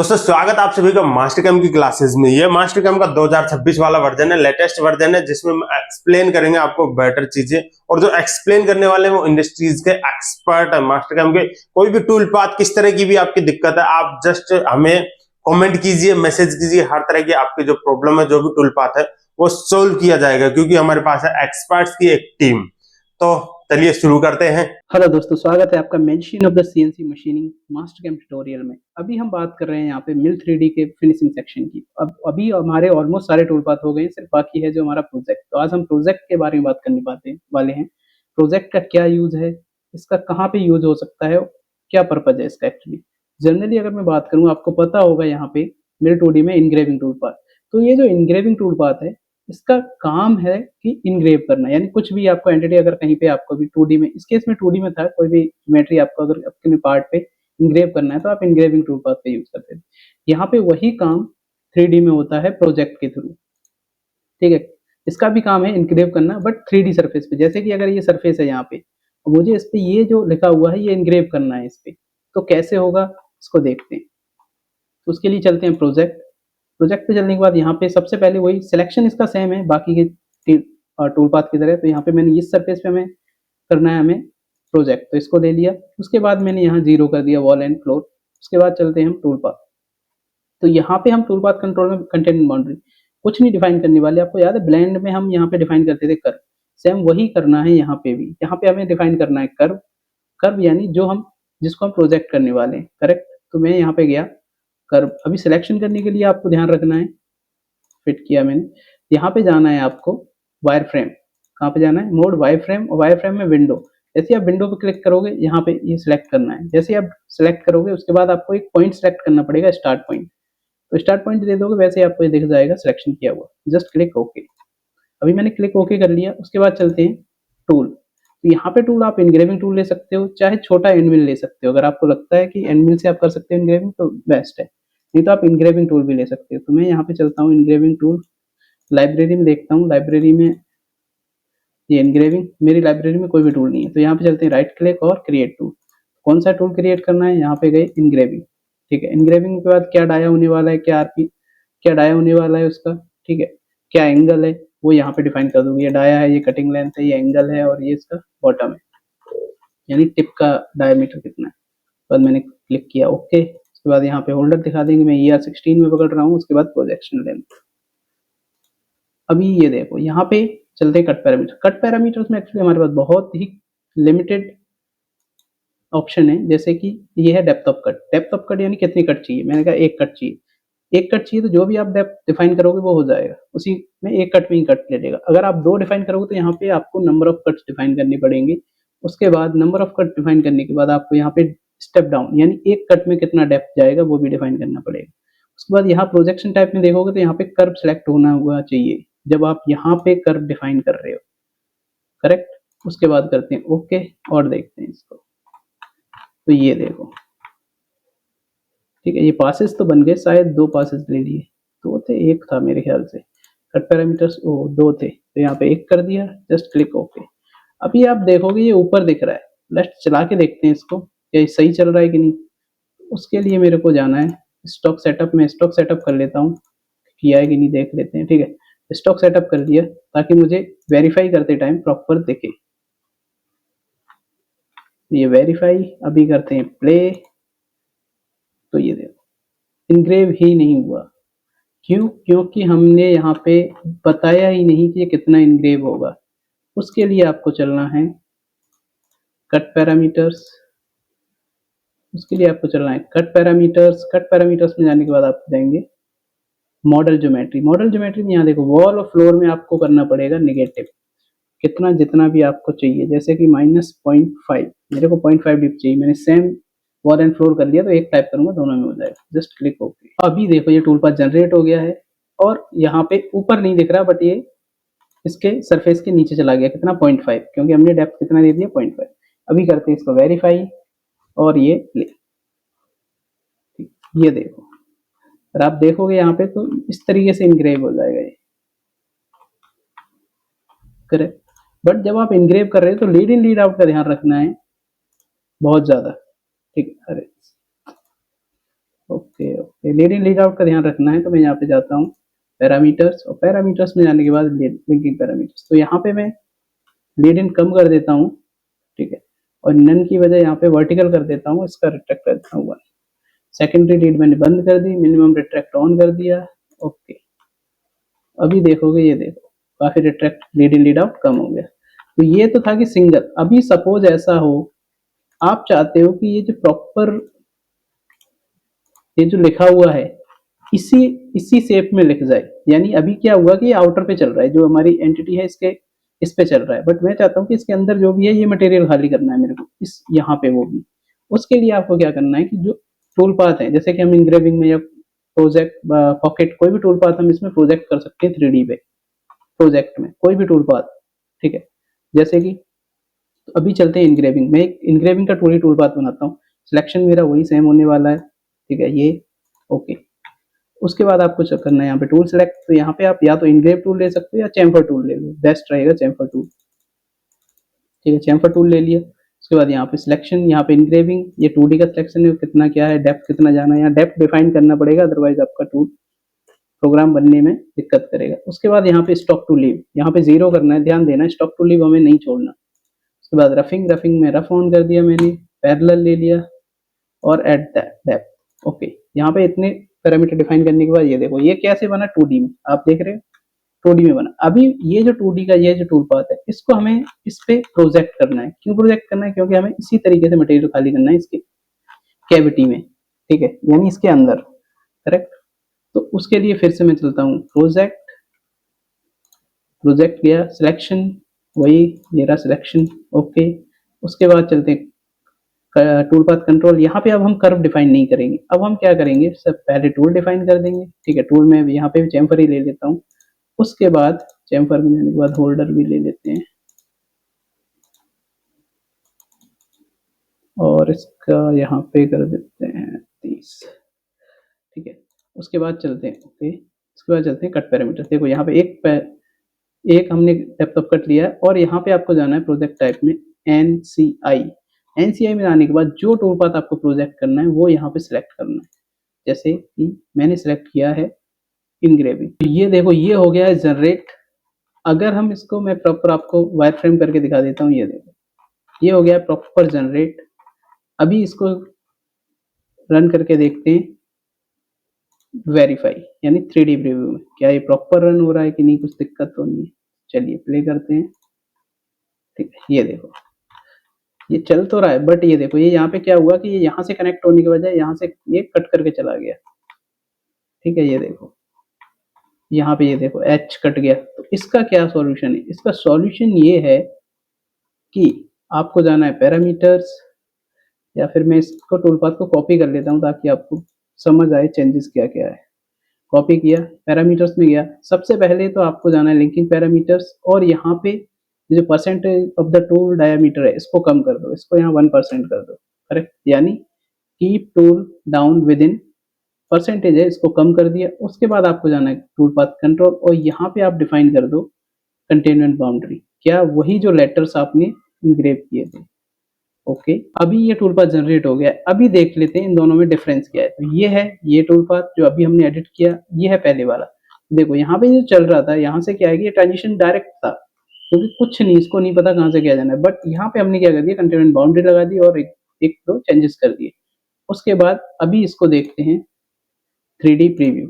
दोस्तों स्वागत है आप सभी का मास्टर कैम की क्लासेस में। ये मास्टर कैम का 2026 वाला वर्जन है, लेटेस्ट वर्जन है, जिसमें हम एक्सप्लेन करेंगे आपको बेटर चीजें। और जो एक्सप्लेन करने वाले हैं वो इंडस्ट्रीज के एक्सपर्ट है मास्टर कैम के। कोई भी टूल पाथ किस तरह की भी आपकी दिक्कत है, आप जस्ट हमें कमेंट कीजिए, मैसेज कीजिए, हर तरह की आपकी जो प्रॉब्लम है, जो भी टूल पाथ है वो सोल्व किया जाएगा, क्योंकि हमारे पास है एक्सपर्ट्स की एक टीम। तो चलिए शुरू करते हैं। हेलो दोस्तों, स्वागत है आपका mention of the CNC machining Mastercam tutorial में। अभी हम बात कर रहे हैं यहाँ पे मिल 3D के फिनिशिंग सेक्शन की। अब अभी हमारे ऑलमोस्ट सारे टूल पाथ हो गए हैं, सिर्फ बाकी है जो हमारा प्रोजेक्ट। तो आज हम प्रोजेक्ट के बारे में बात करने वाले हैं। प्रोजेक्ट का क्या यूज है, इसका कहाँ पे यूज हो सकता है, क्या पर्पज है इसका एक्चुअली। जनरली अगर मैं बात करूँ, आपको पता होगा यहाँ पे मिल 2D में इनग्रेविंग टूल पाथ। तो ये जो इनग्रेविंग टूल पाथ है, इसका काम है कि इनग्रेव करना, यानी कुछ भी आपको एंटिटी अगर कहीं पे आपको भी 2D में, इस केस में 2D में था, कोई भी ज्योमेट्री आपको अगर अपने पार्ट पे इनग्रेव करना है तो आप इनग्रेविंग टूल पाथ पे यूज करते हैं। यहाँ पे वही काम 3D में होता है प्रोजेक्ट के थ्रू। ठीक है, इसका भी काम है इनग्रेव करना, बट 3D सरफेस पे। जैसे कि अगर ये सरफेस है यहाँ पे, मुझे इस पे ये जो लिखा हुआ है ये इनग्रेव करना है इस पे, तो कैसे होगा इसको देखते हैं। तो उसके लिए चलते हैं प्रोजेक्ट। प्रोजेक्ट पे चलने के बाद यहाँ पे सबसे पहले वही सिलेक्शन इसका सेम है बाकी के टूल पाथ की तरह। तो यहाँ पे मैंने इस सरफेस पे हमें करना है हमें प्रोजेक्ट, तो इसको ले लिया। उसके बाद मैंने यहाँ 0 कर दिया वॉल एंड फ्लोर। उसके बाद चलते हैं हम टूल पाथ। तो यहाँ पे हम टूल पाथ कंट्रोल में कंटेंट बाउंड्री कुछ नहीं डिफाइन करने वाले। आपको याद है ब्लेंड में हम यहाँ पे डिफाइन करते थे कर्व, सेम वही करना है यहाँ पे भी। यहाँ पे हमें डिफाइन करना है कर्व। कर्व यानी जो हम जिसको हम प्रोजेक्ट करने वाले हैं, करेक्ट। तो मैं यहाँ पे गया कर्व। अभी सिलेक्शन करने के लिए आपको ध्यान रखना है, फिट किया मैंने। यहाँ पे जाना है आपको वायर फ्रेम। कहाँ पे जाना है, मोड वायर फ्रेम, और वायर फ्रेम में विंडो। जैसे आप विंडो पे क्लिक करोगे, यहाँ पे ये सिलेक्ट करना है। जैसे आप सिलेक्ट करोगे उसके बाद आपको एक पॉइंट सिलेक्ट करना पड़ेगा, स्टार्ट पॉइंट। तो स्टार्ट पॉइंट दे दोगे, वैसे आपको ये दिख जाएगा सिलेक्शन किया हुआ। Just click okay. अभी मैंने क्लिक ओके कर लिया। उसके बाद चलते हैं टूल। तो यहाँ पे टूल आप इनग्रेविंग टूल ले सकते हो, चाहे छोटा एंडमिल ले सकते हो। अगर आपको लगता है कि एंडमिल से आप कर सकते हो इनग्रेविंग तो बेस्ट है, नहीं तो आप इनग्रेविंग टूल भी ले सकते हो। तो मैं यहाँ पे चलता हूँ इनग्रेविंग टूल, लाइब्रेरी में देखता हूँ। लाइब्रेरी में ये इनग्रेविंग, मेरी लाइब्रेरी में कोई भी टूल नहीं है। तो यहाँ पे चलते हैं राइट क्लिक और क्रिएट टूल। कौन सा टूल क्रिएट करना है, यहाँ पे गए इनग्रेविंग। ठीक है, इनग्रेविंग के बाद क्या डाया होने वाला है, क्या आरपी, क्या डाया होने वाला है उसका। ठीक है, क्या एंगल है वो यहाँ पे डिफाइन कर दूंगी। ये डाया है, ये कटिंग लेंथ है, ये एंगल है, और ये इसका बॉटम है, यानी टिप का डायमीटर कितना है। बाद मैंने क्लिक किया ओके। उसके बाद यहाँ पे होल्डर दिखा देंगे, मैं ER16 में पकड़ रहा हूँ। उसके बाद प्रोजेक्शन लेंथ। अभी ये देखो यहाँ पे चलते हैं कट पैरामीटर। कट पैरामीटर्स में एक्चुअली हमारे पास बहुत ही लिमिटेड ऑप्शन है। जैसे कि ये है depth of cut. Depth of cut यानी कितनी कट चाहिए, मैंने कहा एक कट चाहिए। एक कट चाहिए तो जो भी आप डेप्थ डिफाइन करोगे वो हो जाएगा, उसी में एक कट में ही कट ले लेगा। अगर आप दो डिफाइन करोगे तो यहाँ पे आपको नंबर ऑफ कट्स डिफाइन करनी पड़ेंगे। उसके बाद नंबर ऑफ कट डिफाइन करने के बाद आपको यहाँ पे स्टेप डाउन, यानी एक कट में कितना डेप्थ जाएगा वो भी डिफाइन करना पड़ेगा। उसके बाद यहाँ प्रोजेक्शन टाइप में देखोगे तो यहाँ पे कर्व सेलेक्ट होना हुआ चाहिए जब आप यहाँ पे कर्व डिफाइन कर रहे हो, करेक्ट। उसके बाद करते हैं ओके और देखते हैं इसको। तो ये देखो, ठीक है, ये पासेस तो बन गए, शायद दो पासेस ले लिए, दो थे, एक था मेरे ख्याल से। कट पैरामीटर्स ओ दो थे, तो यहाँ पे एक कर दिया, जस्ट क्लिक ओके। अभी आप देखोगे ये ऊपर दिख रहा है। लेट्स चला के देखते हैं इसको, क्या ये सही चल रहा है कि नहीं। उसके लिए मेरे को जाना है स्टॉक सेटअप में। स्टॉक सेटअप कर लेता हूँ, किया है कि नहीं देख लेते हैं। ठीक है, स्टॉक सेटअप कर लिया ताकि मुझे वेरीफाई करते टाइम प्रॉपर दिखे। ये वेरीफाई अभी करते हैं प्ले। तो ये देखो इनग्रेव ही नहीं हुआ। क्यों, क्योंकि हमने यहाँ पे बताया ही नहीं कि ये कितना इनग्रेव होगा। उसके लिए आपको चलना है कट पैरामीटर्स। उसके लिए आपको चलना है कट पैरामीटर्स। कट पैरामीटर्स में जाने के बाद आप जाएंगे मॉडल ज्योमेट्री। मॉडल ज्योमेट्री में यहाँ देखो वॉल और फ्लोर में आपको करना पड़ेगा निगेटिव, कितना जितना भी आपको चाहिए। जैसे कि -0.5, मेरे को 0.5 डिप चाहिए। मैंने सेम वॉल एंड फ्लोर कर लिया, तो एक टाइप करूंगा दोनों में हो जाएगा। Just click okay. अभी देखो ये टूल पाथ जनरेट हो गया है, और यहाँ पे ऊपर नहीं दिख रहा, बट ये इसके सरफेस के नीचे चला गया। कितना 0.5, क्योंकि हमने डेप्थ कितना दे दिया 0.5। अभी करते हैं इसको वेरीफाई, और ये प्ले। ये देखो, और आप देखोगे यहाँ पे तो इस तरीके से इनग्रेव हो जाएगा ये, करेक्ट। बट जब आप इनग्रेव कर रहे हो तो लीड इन लीड आउट का ध्यान रखना है बहुत ज्यादा। ठीक है, अरे okay okay. Lead in lead out का ध्यान रखना है, तो मैं यहाँ पे जाता हूँ पैरामीटर्स, और पैरामीटर्स में जाने के बाद लिंकिंग पैरामीटर्स, तो यहाँ पे मैं लीड इन कम कर देता हूँ, ठीक है, और नन की वजह यहाँ पे वर्टिकल कर देता हूँ, इसका रिट्रैक्ट कर देता हूँ 1। सेकेंडरी लीड मैंने बंद कर दी, मिनिमम रिट्रैक्ट ऑन कर दिया, ओके। अभी देखोगे, ये देखो काफी retract lead in lead out कम हो गया। तो ये तो था कि सिंगल। अभी सपोज ऐसा हो, आप चाहते हो कि ये जो प्रॉपर ये जो लिखा हुआ है इसी इसी शेप में लिख जाए, यानी अभी क्या हुआ कि ये आउटर पे चल रहा है, जो हमारी एंटिटी है इसके इस पे चल रहा है, बट मैं चाहता हूँ कि इसके अंदर जो भी है ये मटेरियल खाली करना है मेरे को, इस यहाँ पे वो भी। उसके लिए आपको क्या करना है कि जो टूल पाथ है, जैसे कि हम इंग्रेविंग में या प्रोजेक्ट पॉकेट कोई भी टूल पाथ हम इसमें प्रोजेक्ट कर सकते हैं 3D पे, प्रोजेक्ट में कोई भी टूल पाथ, ठीक है। जैसे कि तो अभी चलते हैं इंग्रेविंग में, एक इंग्रेविंग का टूल पाथ बनाता हूँ। सिलेक्शन मेरा वही सेम होने वाला है, ठीक है, ये ओके। उसके बाद आपको चेक करना है यहाँ पे टूल सेलेक्ट, तो यहाँ पे आप या तो इंग्रेव टूल ले सकते हो या चैम्फर टूल ले लो, बेस्ट रहेगा चैम्फर टूल, ठीक है, चैम्फर टूल ले लिया। उसके बाद यहाँ पे सिलेक्शन, यहाँ पे इंग्रेविंग, ये 2D का सिलेक्शन है, कितना क्या है, डेप्थ कितना जाना है, यहाँ डेप्थ डिफाइन करना पड़ेगा, अदरवाइज आपका टूल प्रोग्राम बनने में दिक्कत करेगा। उसके बाद यहाँ पे स्टॉक टू लीव, यहाँ पे 0 करना है, ध्यान देना, स्टॉक टू लीव हमें नहीं छोड़ना। उसके बाद रफिंग, रफिंग में रफ ऑन कर दिया मैंने, पैरेलल ले लिया, और एट दैट डेप्थ, ओके। यहाँ पे इतने पैरामीटर डिफाइन करने के बाद ये देखो ये कैसे बना 2D में, आप देख रहे हो 2D में बना। अभी ये जो 2D का ये जो टूल पाथ है, इसको हमें इस पे प्रोजेक्ट करना है। क्यों प्रोजेक्ट करना है? क्योंकि हमें इसी तरीके से मटेरियल खाली करना है इसके कैविटी में, ठीक है, यानी इसके अंदर, करेक्ट। तो उसके लिए फिर से मैं चलता हूँ प्रोजेक्ट, प्रोजेक्ट लिया, सिलेक्शन वही, ये रहा सिलेक्शन, ओके। उसके बाद चलते हैं टूल पाथ कंट्रोल। यहाँ पे अब हम कर्व डिफाइन नहीं करेंगे, अब हम क्या करेंगे, सब पहले टूल डिफाइन कर देंगे, ठीक है। टूल में यहाँ पे भी चैम्फर ही ले लेता हूँ। उसके बाद चैम्फर में जाने के बाद होल्डर भी ले लेते हैं, और इसका यहाँ पे कर देते हैं 30, ठीक है। उसके बाद चलते हैं ओके, उसके बाद चलते हैं कट पैरामीटर। देखो यहाँ पे एक हमने डेप्थ ऑफ कट लिया है, और यहाँ पे आपको जाना है प्रोजेक्ट टाइप में NCI। NCI में आने के बाद जो टूल पाथ आपको प्रोजेक्ट करना है वो यहाँ पे सिलेक्ट करना है, जैसे कि मैंने सिलेक्ट किया है इंग्रेविंग। तो ये देखो ये हो गया है जनरेट। अगर हम इसको मैं प्रॉपर आपको वायर फ्रेम करके दिखा देता हूँ, ये देखो ये हो गया है प्रॉपर जनरेट। अभी इसको रन करके देखते हैं, वेरीफाई यानी 3D प्रीव्यू में क्या ये प्रॉपर रन हो रहा है कि नहीं, कुछ दिक्कत तो नहीं है। चलिए प्ले करते हैं, ठीक है। ये देखो ये चल तो रहा है, बट ये देखो ये यहाँ पे क्या हुआ कि ये यहाँ से कनेक्ट होने के बजाय यहाँ से ये कट करके चला गया, ठीक है। ये देखो यहाँ पे ये देखो एच कट गया। तो इसका क्या सॉल्यूशन है? इसका सॉल्यूशन ये है कि आपको जाना है पैरामीटर्स, या फिर मैं इसको टूल पाथ को कॉपी कर लेता हूँ ताकि आपको समझ आए चेंजेस क्या क्या है। कॉपी किया, पैरामीटर्स में गया, सबसे पहले तो आपको जाना है लिंकिंग पैरामीटर्स, और यहाँ पे जो percentage of the tool diameter है इसको कम कर दो, इसको यहाँ 1% कर दो, करेक्ट। यानी keep tool down with in percentage है, इसको कम कर दिया। उसके बाद आपको जाना है टूल पाथ कंट्रोल, और यहाँ पे आप डिफाइन कर दो कंटेनमेंट बाउंड्री, क्या वही जो लेटर्स आपने इंग्रेव किए थे, ओके। अभी ये टूल पाथ जनरेट हो गया है। अभी देख लेते हैं इन दोनों में डिफरेंस क्या है। तो ये है ये टूल पाथ जो अभी हमने एडिट किया, ये है पहले वाला। देखो यहाँ पे जो चल रहा था, यहाँ से क्या है कि ये ट्रांजिशन डायरेक्ट था, क्योंकि कुछ नहीं, इसको नहीं पता कहाँ से क्या जाना है, बट यहाँ पे हमने क्या कर दिया, कंटेनमेंट बाउंड्री लगा दी और एक दो चेंजेस कर दिए। उसके बाद अभी इसको देखते हैं 3D प्रीव्यू।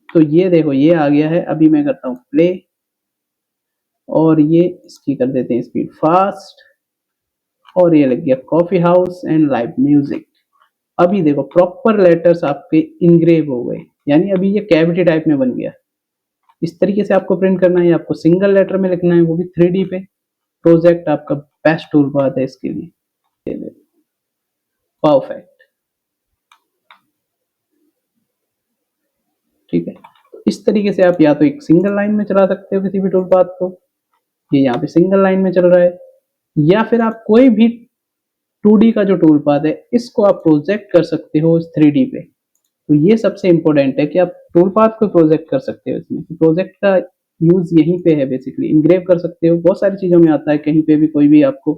तो ये देखो ये आ गया है। अभी मैं करता हूँ प्ले, और ये इसकी कर देते हैं स्पीड फास्ट, और ये लग गया coffee house and live music. अभी देखो प्रॉपर लेटर्स आपके इंग्रेव हो गए, यानी अभी ये कैविटी टाइप में बन गया। इस तरीके से आपको प्रिंट करना है, आपको सिंगल लेटर में लिखना है, वो भी 3D पे। प्रोजेक्ट आपका बेस्ट टूल पाथ है इसके लिए, परफेक्ट, ठीक है। तो इस तरीके से आप या तो एक सिंगल लाइन में चला सकते हो किसी भी टूल पाथ को, ये यहाँ पे सिंगल लाइन में चल रहा है, या फिर आप कोई भी 2D का जो टूल पाथ है इसको आप प्रोजेक्ट कर सकते हो 3D पे। तो ये सबसे इंपॉर्टेंट है कि आप टूल पाथ को प्रोजेक्ट कर सकते हो इसमें। तो प्रोजेक्ट का यूज यहीं पे है, बेसिकली इंग्रेव कर सकते हो, बहुत सारी चीजों में आता है, कहीं पे भी कोई भी आपको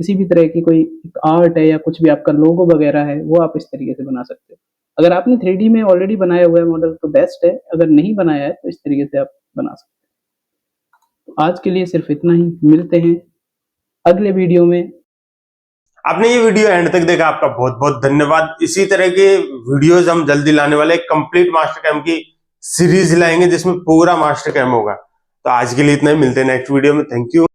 किसी भी तरह की कोई आर्ट है या कुछ भी आपका लोगो वगैरह है वो आप इस तरीके से बना सकते हो। अगर आपने 3D में ऑलरेडी बनाया हुआ है मॉडल तो बेस्ट है, अगर नहीं बनाया है तो इस तरीके से आप बना सकते हो। तो आज के लिए सिर्फ इतना ही, मिलते हैं अगले वीडियो में। आपने ये वीडियो एंड तक देखा, आपका बहुत बहुत धन्यवाद। इसी तरह के वीडियोस हम जल्दी लाने वाले, कंप्लीट मास्टर कैम की सीरीज लाएंगे जिसमें पूरा मास्टर कैम होगा। तो आज के लिए इतना ही, मिलते हैं नेक्स्ट वीडियो में। Thank you.